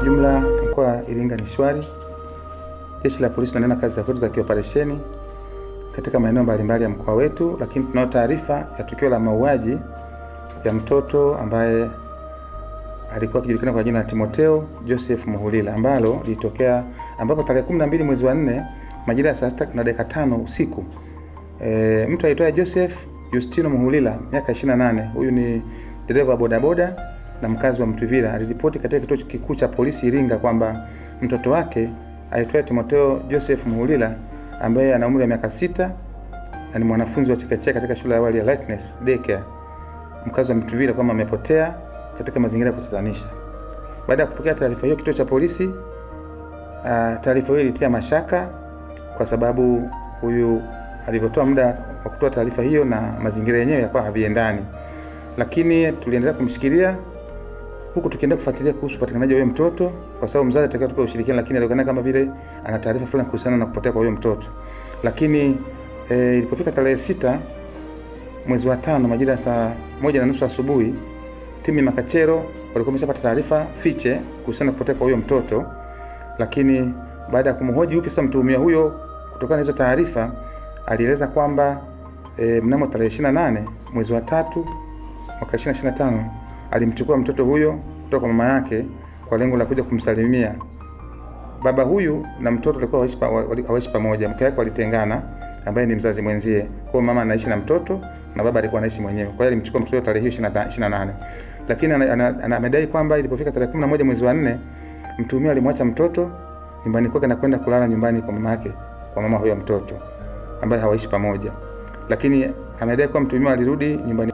Jumla mkoa wa Iringa ni shwari. Jeshi la polisi linaendelea kazi zetu za kioperesheni katika maeneo mbalimbali ya mkoa wetu, lakini tunao taarifa ya tukio la mauaji ya mtoto ambaye alikuwa akijulikana kwa jina la Timotheo Joseph Muhulila ambapo tarehe 12 mwezi wa 4 majira ya saa 6:05 usiku mtu aitwaye Joseph Justino Muhulila miaka 28, huyu ni dereva wa bodaboda na mkazi wa Mtuvila, aliripoti katika kituo kikuu cha polisi Iringa kwamba mtoto wake aitwaye Timotheo Joseph Muhulila ambaye ana umri wa miaka 6 na ni mwanafunzi wa chekechea katika shule ya awali ya Lightness Daycare, mkazi wa Mtuvila, kwamba amepotea katika mazingira ya kutatanisha. Baada ya kupokea taarifa hiyo kituo cha polisi, taarifa hiyo ilitia mashaka kwa sababu huyu alivyotoa muda wa kutoa taarifa hiyo na mazingira yenyewe yalikuwa haviendani. Lakini tuliendelea kumshikilia huku tukiendelea kufuatilia kuhusu upatikanaji wa huyo mtoto, kwa sababu mzazi atakiwa tupe ushirikiano, lakini alionekana kama vile ana taarifa fulani kuhusiana na kupotea kwa huyo mtoto. Lakini ilipofika tarehe 6 mwezi wa 5 majira saa 1:30 asubuhi, timu ya Makachero walikuwa wameshapata taarifa fiche kuhusiana na kupotea kwa huyo mtoto. Lakini baada ya kumhoji upi sasa mtuhumiwa huyo, kutokana na hizo taarifa alieleza kwamba mnamo tarehe 28 mwezi wa 3 mwaka 2025 alimchukua mtoto huyo kutoka kwa mama yake kwa lengo la kuja kumsalimia. Baba huyu na mtoto walikuwa hawaishi pamoja, mke wake walitengana, ambaye ni mzazi mwenzie. Kwa mama anaishi na mtoto na baba alikuwa anaishi mwenyewe. Kwa hiyo alimchukua mtoto tarehe 28. Lakini amedai kwamba ilipofika tarehe 11 mwezi wa 4 mtuhumiwa alimwacha mtoto nyumbani kwake na kwenda kulala nyumbani kwa mama yake, kwa mama huyo mtoto ambaye hawaishi pamoja. Lakini amedai kwamba mtuhumiwa alirudi nyumbani